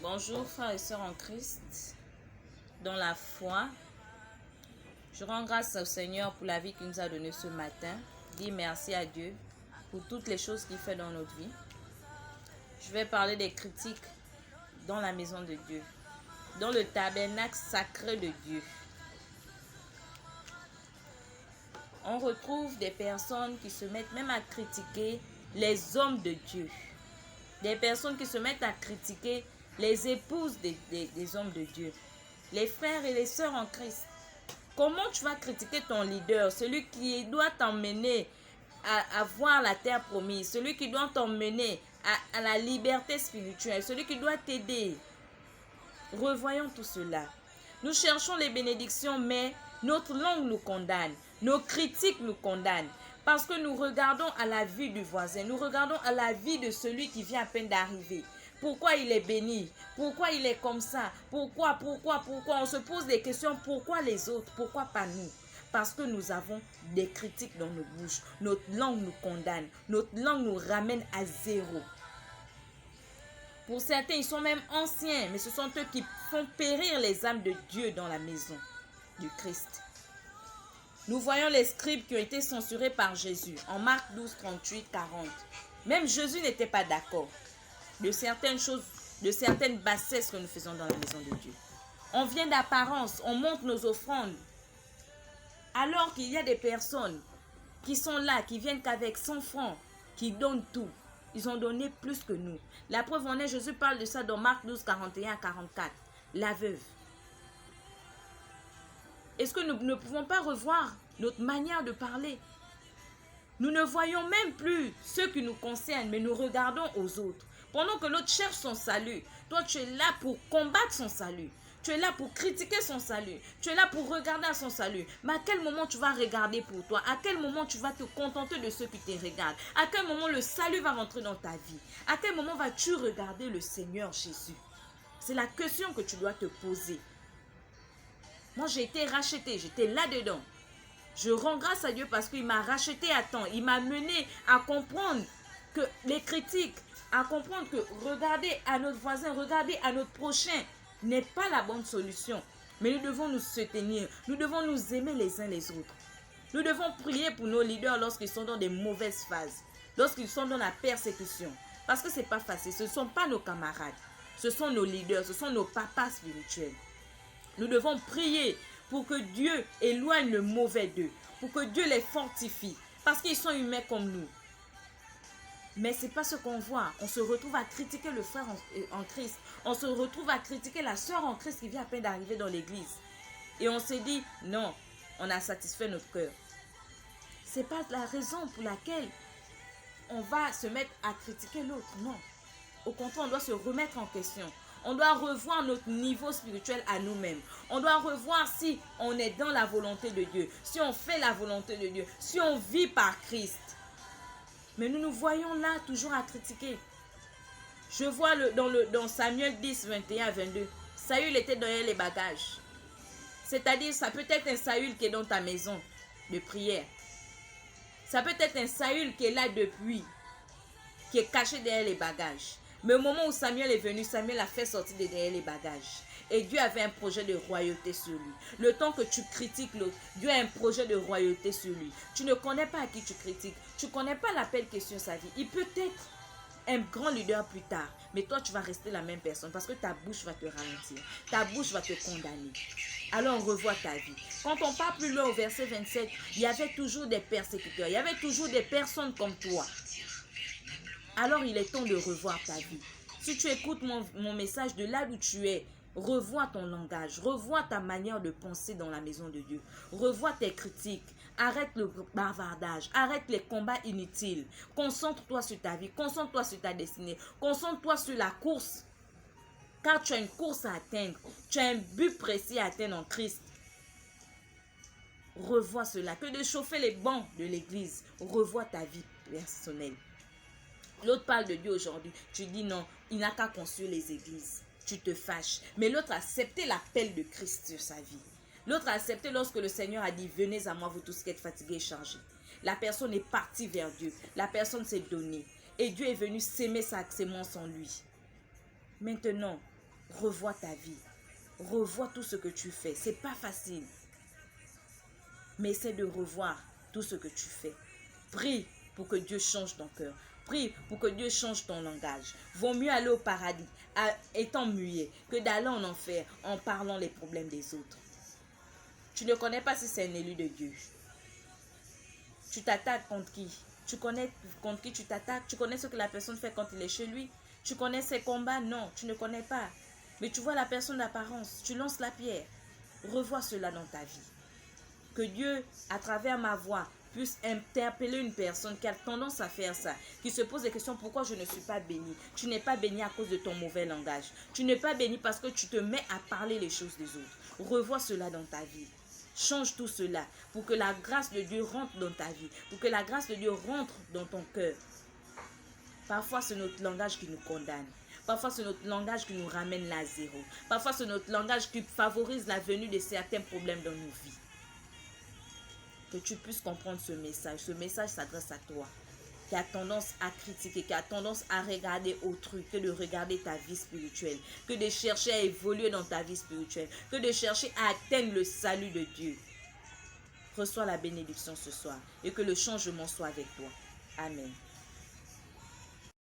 Bonjour frères et sœurs en Christ, dans la foi. Je rends grâce au Seigneur pour la vie qu'il nous a donnée ce matin. Dis merci à Dieu pour toutes les choses qu'il fait dans notre vie. Je vais parler des critiques dans la maison de Dieu, dans le tabernacle sacré de Dieu. On retrouve des personnes qui se mettent même à critiquer les hommes de Dieu. Des personnes qui se mettent à critiquer les épouses des hommes de Dieu. Les frères et les sœurs en Christ. Comment tu vas critiquer ton leader, celui qui doit t'emmener à voir la terre promise, celui qui doit t'emmener à la liberté spirituelle, celui qui doit t'aider? Revoyons tout cela. Nous cherchons les bénédictions, mais notre langue nous condamne. Nos critiques nous condamnent. Parce que nous regardons à la vie du voisin. Nous regardons à la vie de celui qui vient à peine d'arriver. Pourquoi il est béni? Pourquoi il est comme ça? Pourquoi? On se pose des questions. Pourquoi les autres? Pourquoi pas nous? Parce que nous avons des critiques dans nos bouches. Notre langue nous condamne. Notre langue nous ramène à zéro. Pour certains, ils sont même anciens, mais ce sont eux qui font périr les âmes de Dieu dans la maison du Christ. Nous voyons les scribes qui ont été censurés par Jésus en Marc 12, 38, 40. Même Jésus n'était pas d'accord de certaines choses, de certaines bassesses que nous faisons dans la maison de Dieu. On vient d'apparence, on monte nos offrandes. Alors qu'il y a des personnes qui sont là, qui viennent qu'avec 100 francs, qui donnent tout. Ils ont donné plus que nous. La preuve en est, Jésus parle de ça dans Marc 12, 41 à 44. La veuve. Est-ce que nous ne pouvons pas revoir notre manière de parler? Nous ne voyons même plus ce qui nous concerne, mais nous regardons aux autres. Pendant que l'autre cherche son salut, toi tu es là pour combattre son salut. Tu es là pour critiquer son salut. Tu es là pour regarder à son salut. Mais à quel moment tu vas regarder pour toi? À quel moment tu vas te contenter de ceux qui te regardent? À quel moment le salut va rentrer dans ta vie? À quel moment vas-tu regarder le Seigneur Jésus? C'est la question que tu dois te poser. Moi, j'ai été rachetée. J'étais là-dedans. Je rends grâce à Dieu parce qu'il m'a racheté à temps. Il m'a mené à comprendre que les critiques, à comprendre que regarder à notre voisin, regarder à notre prochain n'est pas la bonne solution. Mais nous devons nous soutenir. Nous devons nous aimer les uns les autres. Nous devons prier pour nos leaders lorsqu'ils sont dans des mauvaises phases. Lorsqu'ils sont dans la persécution. Parce que ce n'est pas facile. Ce ne sont pas nos camarades. Ce sont nos leaders. Ce sont nos papas spirituels. Nous devons prier pour que Dieu éloigne le mauvais d'eux. Pour que Dieu les fortifie. Parce qu'ils sont humains comme nous. Mais ce n'est pas ce qu'on voit. On se retrouve à critiquer le frère en Christ. On se retrouve à critiquer la soeur en Christ qui vient à peine d'arriver dans l'église. Et on s'est dit, non, on a satisfait notre cœur. Ce n'est pas la raison pour laquelle on va se mettre à critiquer l'autre. Non. Au contraire, on doit se remettre en question. On doit revoir notre niveau spirituel à nous-mêmes. On doit revoir si on est dans la volonté de Dieu. Si on fait la volonté de Dieu. Si on vit par Christ. Mais nous nous voyons là toujours à critiquer. Je vois dans Samuel 10, 21 à 22. Saül était derrière les bagages. C'est-à-dire, ça peut être un Saül qui est dans ta maison de prière. Ça peut être un Saül qui est là depuis, qui est caché derrière les bagages. Mais au moment où Samuel est venu, Samuel a fait sortir de derrière les bagages. Et Dieu avait un projet de royauté sur lui. Le temps que tu critiques l'autre, Dieu a un projet de royauté sur lui. Tu ne connais pas à qui tu critiques. Tu ne connais pas l'appel qui est sur sa vie. Il peut être un grand leader plus tard. Mais toi, tu vas rester la même personne parce que ta bouche va te ralentir. Ta bouche va te condamner. Alors, revois ta vie. Quand on part plus loin au verset 27, il y avait toujours des persécuteurs. Il y avait toujours des personnes comme toi. Alors, il est temps de revoir ta vie. Si tu écoutes mon message de là où tu es, revois ton langage, revois ta manière de penser dans la maison de Dieu. Revois tes critiques, arrête le bavardage, arrête les combats inutiles. Concentre-toi sur ta vie, concentre-toi sur ta destinée, concentre-toi sur la course. Car tu as une course à atteindre, tu as un but précis à atteindre en Christ. Revois cela, que de chauffer les bancs de l'église, revois ta vie personnelle. L'autre parle de Dieu aujourd'hui. Tu dis non, il n'a qu'à construire les églises. Tu te fâches. Mais l'autre a accepté l'appel de Christ sur sa vie. L'autre a accepté lorsque le Seigneur a dit, venez à moi vous tous qui êtes fatigués et chargés. La personne est partie vers Dieu. La personne s'est donnée. Et Dieu est venu s'aimer sa sémence en lui. Maintenant, revois ta vie. Revois tout ce que tu fais. C'est pas facile. Mais essaie de revoir tout ce que tu fais. Prie pour que Dieu change ton cœur. Prie pour que Dieu change ton langage. Vaut mieux aller au paradis étant muet que d'aller en enfer en parlant les problèmes des autres. Tu ne connais pas si c'est un élu de Dieu. Tu t'attaques contre qui? Tu connais contre qui tu t'attaques? Tu connais ce que la personne fait quand il est chez lui? Tu connais ses combats? Non, tu ne connais pas. Mais tu vois la personne d'apparence. Tu lances la pierre. Revois cela dans ta vie. Que Dieu, à travers ma voix, puisse interpeller une personne qui a tendance à faire ça, qui se pose des questions: pourquoi je ne suis pas béni? Tu n'es pas béni à cause de ton mauvais langage. Tu n'es pas béni parce que tu te mets à parler les choses des autres. Revois cela dans ta vie. Change tout cela pour que la grâce de Dieu rentre dans ta vie, pour que la grâce de Dieu rentre dans ton cœur. Parfois, c'est notre langage qui nous condamne. Parfois, c'est notre langage qui nous ramène là à zéro. Parfois, c'est notre langage qui favorise la venue de certains problèmes dans nos vies. Que tu puisses comprendre ce message. Ce message s'adresse à toi, qui a tendance à critiquer, qui a tendance à regarder autrui, que de regarder ta vie spirituelle, que de chercher à évoluer dans ta vie spirituelle, que de chercher à atteindre le salut de Dieu. Reçois la bénédiction ce soir et que le changement soit avec toi. Amen.